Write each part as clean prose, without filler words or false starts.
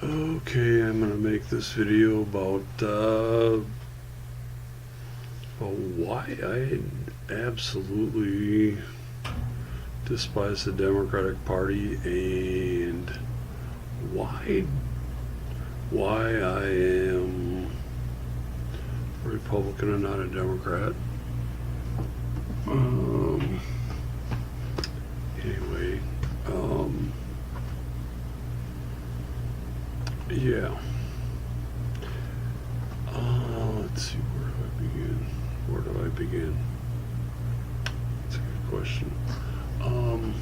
Okay, I'm gonna make this video about why I absolutely despise the Democratic Party and why I am a Republican and not a Democrat. Um, anyway, yeah. Let's see, where do I begin? Where do I begin? That's a good question. Um,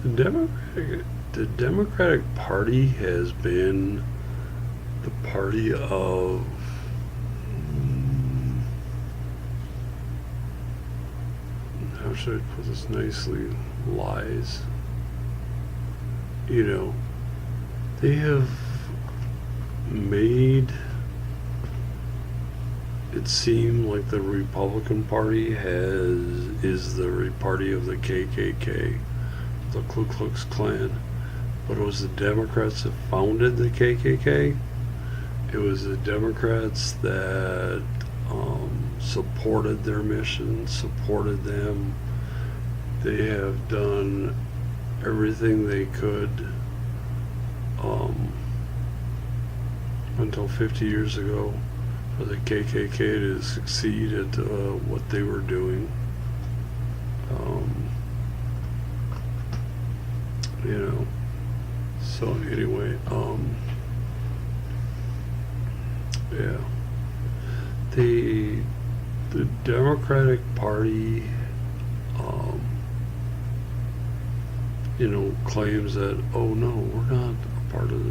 the Democratic Party has been the party of how should I put this nicely? Lies. You know, they have made it seem like the Republican Party is the party of the KKK, the Ku Klux Klan, but it was the Democrats that founded the KKK. It was the Democrats that supported their mission, supported them. They have done everything they could until 50 years ago for the KKK to succeed at what they were doing. You know. So anyway, yeah, the Democratic Party, claims that, oh no, we're not a part of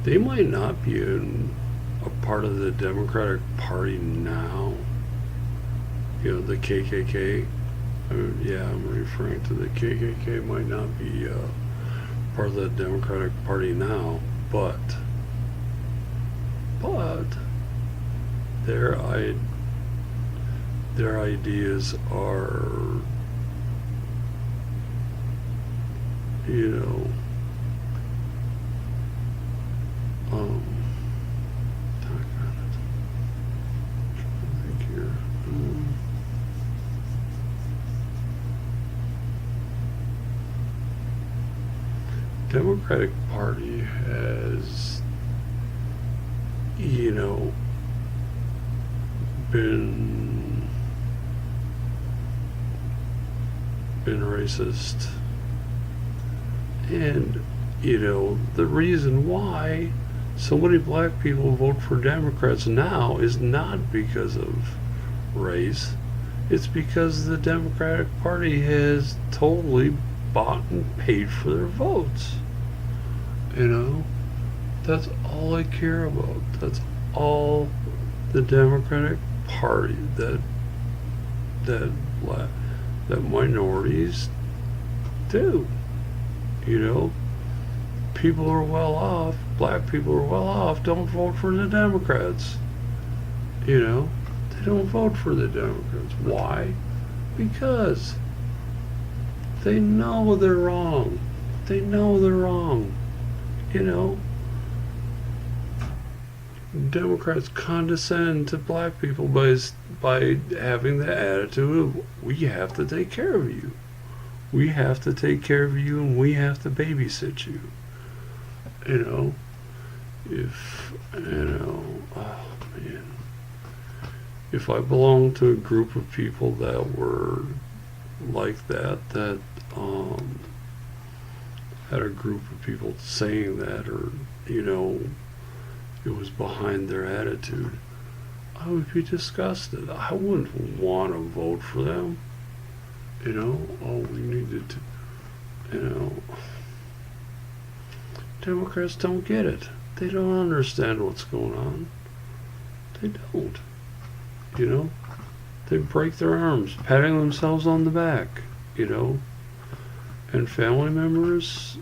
they might not be a part of the Democratic Party now. The KKK. I'm referring to the KKK might not be part of the Democratic Party now, but their ideas are, Democratic Party has, been racist, and the reason why so many black people vote for Democrats now is not because of race. It's because the Democratic Party has totally bought and paid for their votes. That's all I care about. That's all the Democratic Party that minorities do. People are well off, black people are well off, don't vote for the Democrats. They don't vote for the Democrats. Why? Because they know they're wrong. They know they're wrong. Democrats condescend to black people by having the attitude of, we have to take care of you. We have to take care of you and we have to babysit you. If I belonged to a group of people that were like that had a group of people saying that, or it was behind their attitude, I would be disgusted. I wouldn't want to vote for them. We needed to, Democrats don't get it. They don't understand what's going on. They don't. They break their arms, patting themselves on the back, And family members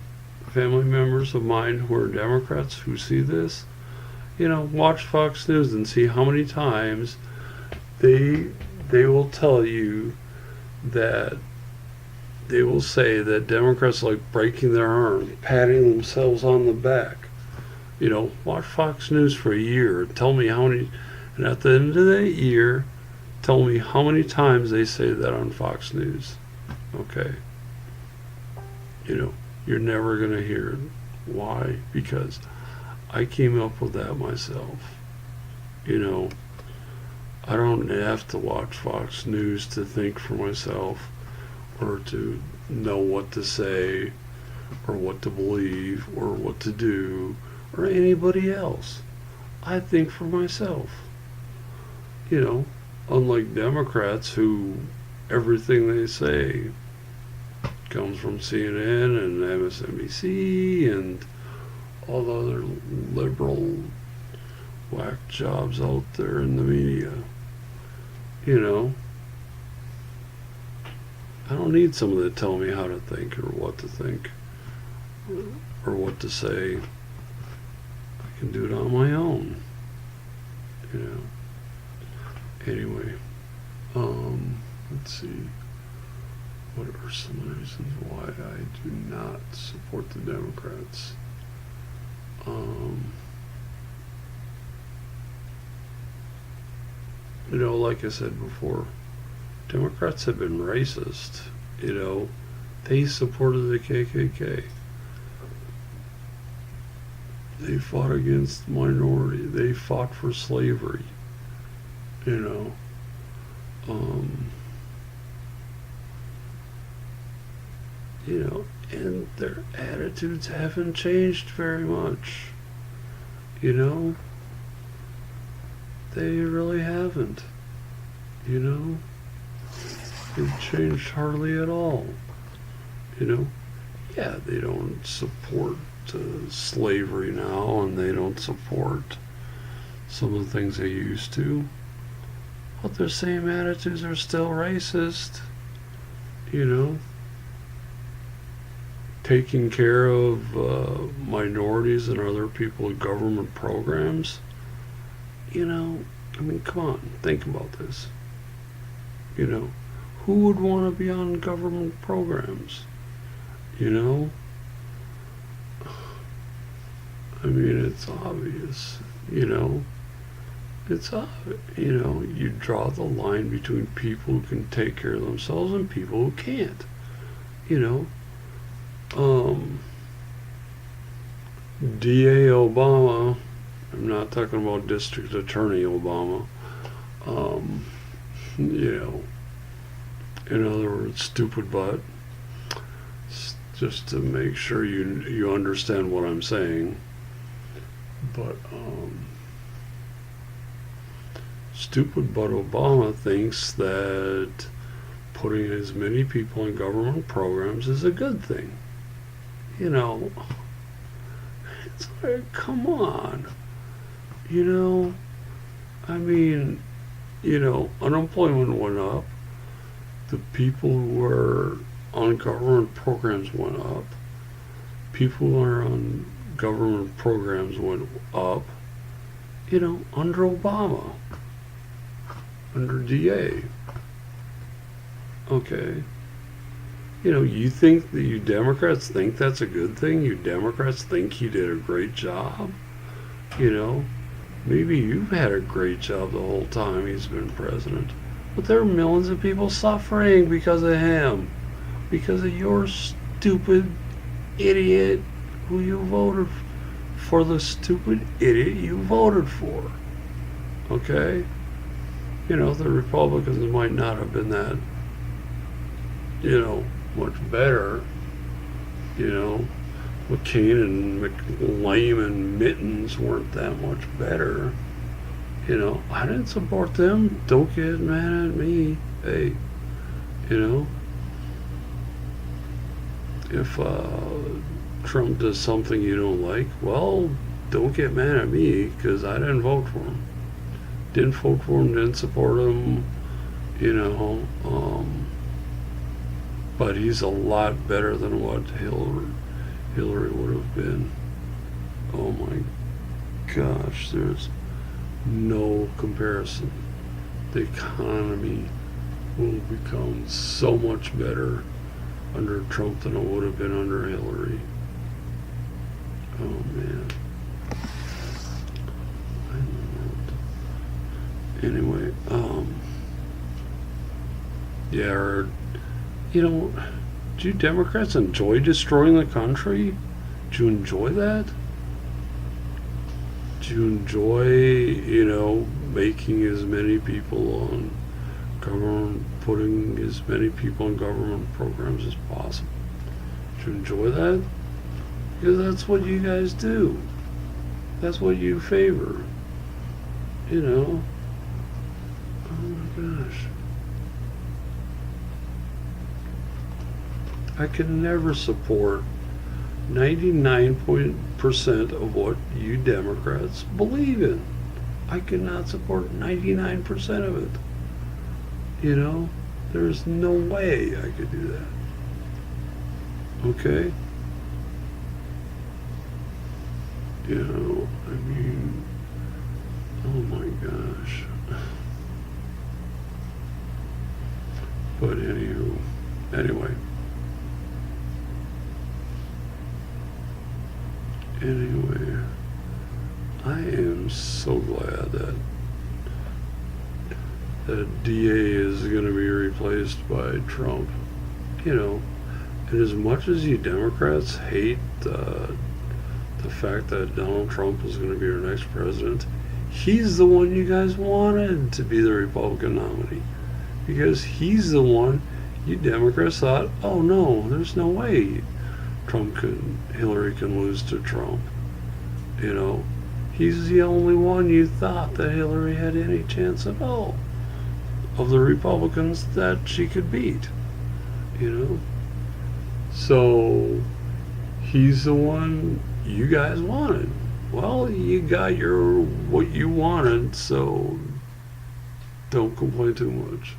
of mine who are Democrats who see this, watch Fox News and see how many times they will tell you that they will say that Democrats like breaking their arm, patting themselves on the back. You know, watch Fox News for a year. Tell me how many, and at the end of that year, tell me how many times they say that on Fox News. Okay? You know, you're never going to hear it. Why? Because I came up with that myself. You know, I don't have to watch Fox News to think for myself or to know what to say or what to believe or what to do or anybody else. I think for myself. You know, unlike Democrats who everything they say comes from CNN and MSNBC and all the other liberal whack jobs out there in the media. You know, I don't need someone to tell me how to think or what to think or what to say. I can do it on my own. You know. Anyway, let's see. What are some reasons why I do not support the Democrats? You know, like I said before, Democrats have been racist. You know, they supported the KKK. They fought against minority. They fought for slavery. You know, you know, and their attitudes haven't changed very much. You know, they really haven't. You know, they've changed hardly at all. You know, yeah, they don't support slavery now, and they don't support some of the things they used to. But their same attitudes are still racist. You know, taking care of minorities and other people in government programs. You know, I mean, come on, think about this. You know, who would want to be on government programs? You know? I mean, it's obvious, you know? It's obvious, you know, you draw the line between people who can take care of themselves and people who can't. You know? DA Obama, I'm not talking about District Attorney Obama, you know, in other words, stupid butt, just to make sure you understand what I'm saying. But stupid butt Obama thinks that putting as many people in government programs is a good thing. You know, it's like, come on. You know, I mean, you know, unemployment went up. The people who were on government programs went up. People who are on government programs went up. You know, under Obama. Under DA. Okay. You know, you think that you Democrats think that's a good thing? You Democrats think he did a great job? You know, maybe you've had a great job the whole time he's been president. But there are millions of people suffering because of him. Because of your stupid idiot who you voted for, the stupid idiot you voted for. Okay? You know, the Republicans might not have been that, you know, much better. You know, McCain and McLean and Mittens weren't that much better. You know, I didn't support them. Don't get mad at me. Hey, you know, if Trump does something you don't like, well, don't get mad at me because I didn't vote for him. Didn't vote for him, didn't support him, you know, but he's a lot better than what Hillary would have been. Oh my gosh, there's no comparison. The economy will become so much better under Trump than it would have been under Hillary. Oh man. Anyway, yeah, or, you know, do you Democrats enjoy destroying the country? Do you enjoy that? Do you enjoy, making as many people on government, putting as many people on government programs as possible? Do you enjoy that? Because that's what you guys do. That's what you favor. Oh my gosh. I can never support 99% of what you Democrats believe in. I cannot support 99% of it. There's no way I could do that. Okay? Oh my gosh. But anyway, I am so glad that DA is going to be replaced by Trump. And as much as you Democrats hate the fact that Donald Trump is going to be our next president, he's the one you guys wanted to be the Republican nominee. Because he's the one you Democrats thought, oh no, there's no way Hillary can lose to Trump. He's the only one you thought that Hillary had any chance at all of the Republicans that she could beat. So he's the one you guys wanted. Well, you got what you wanted, so don't complain too much.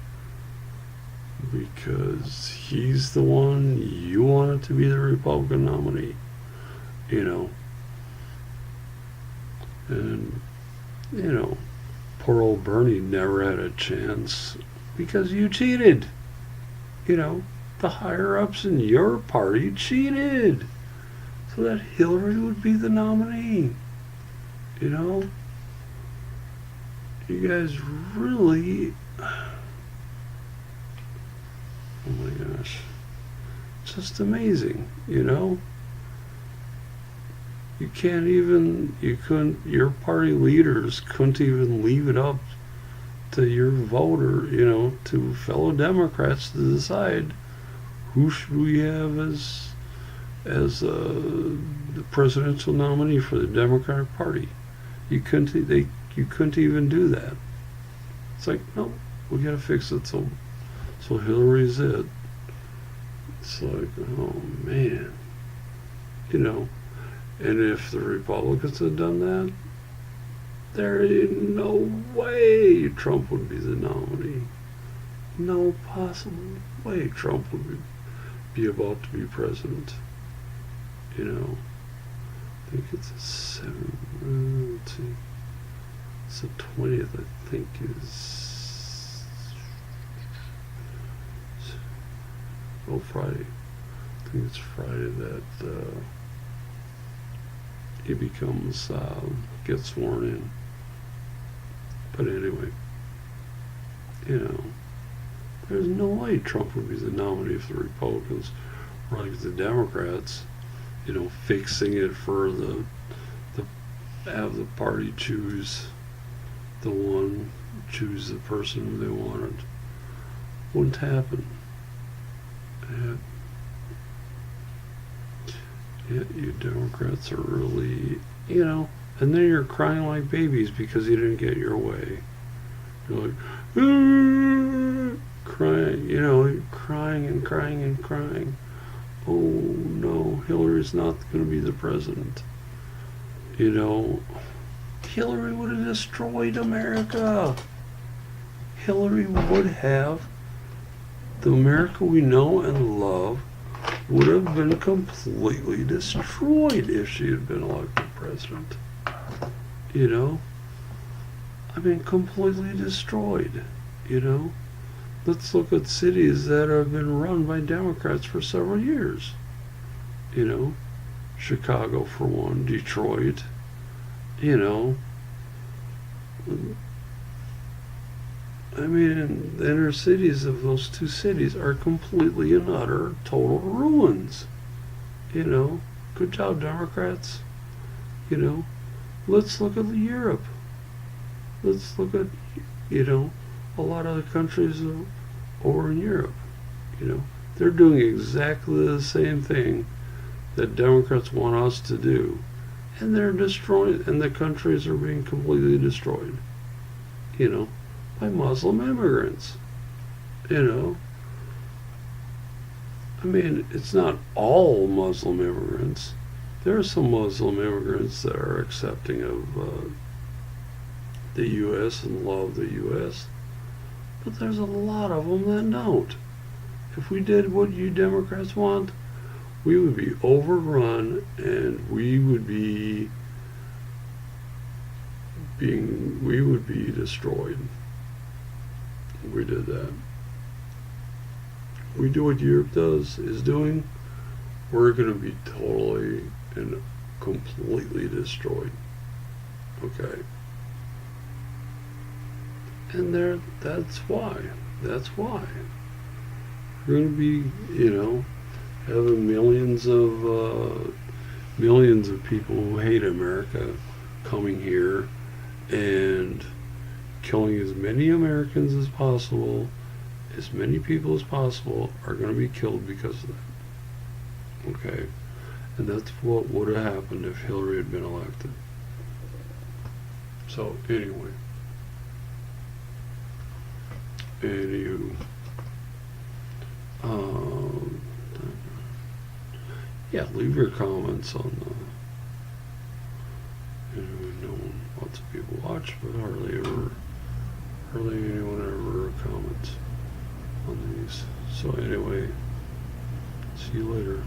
Because he's the one you wanted to be the Republican nominee. And, poor old Bernie never had a chance because you cheated. The higher-ups in your party cheated so that Hillary would be the nominee. You guys really... Oh my gosh. Just amazing, your party leaders couldn't even leave it up to your voter, to fellow Democrats to decide who should we have as the presidential nominee for the Democratic Party. You couldn't even do that. It's like, no, we gotta fix it so Hillary's it. It's like, oh man. And if the Republicans had done that, there is no way Trump would be the nominee. No possible way Trump would be about to be president. I think it's the 20th, I think is Friday. I think it's Friday that he gets sworn in. But anyway, there's no way Trump would be the nominee if the Republicans were like the Democrats, fixing it for have the party choose the person who they wanted. Wouldn't happen. Yeah, you Democrats are really, and then you're crying like babies because you didn't get your way. You're like, crying, crying and crying and crying. Oh no, Hillary's not going to be the president. Hillary would have destroyed America. Hillary would have, the America we know and love would have been completely destroyed if she had been elected president. Completely destroyed. Let's look at cities that have been run by Democrats for several years. You know, Chicago for one, Detroit. You know, I mean, the inner cities of those two cities are completely and utter total ruins. You know, good job, Democrats. You know, let's look at Europe. Let's look at, you know, a lot of the countries over in Europe. You know, they're doing exactly the same thing that Democrats want us to do. And they're destroying, and the countries are being completely destroyed. You know, by Muslim immigrants. You know, I mean, it's not all Muslim immigrants. There are some Muslim immigrants that are accepting of the U.S. and love the U.S., but there's a lot of them that don't. If we did what you Democrats want, we would be overrun and we would be destroyed. If we did that. We do what Europe is doing, we're going to be totally and completely destroyed. Okay? And that's why. That's why. We're going to be, you know, having millions of people who hate America coming here and killing as many Americans as possible. As many people as possible are going to be killed because of that. Okay? And that's what would have happened if Hillary had been elected. So, anyway. Anywho. Yeah, leave your comments on the. You know, lots of people watch, but hardly anyone ever comments on these. So anyway, see you later.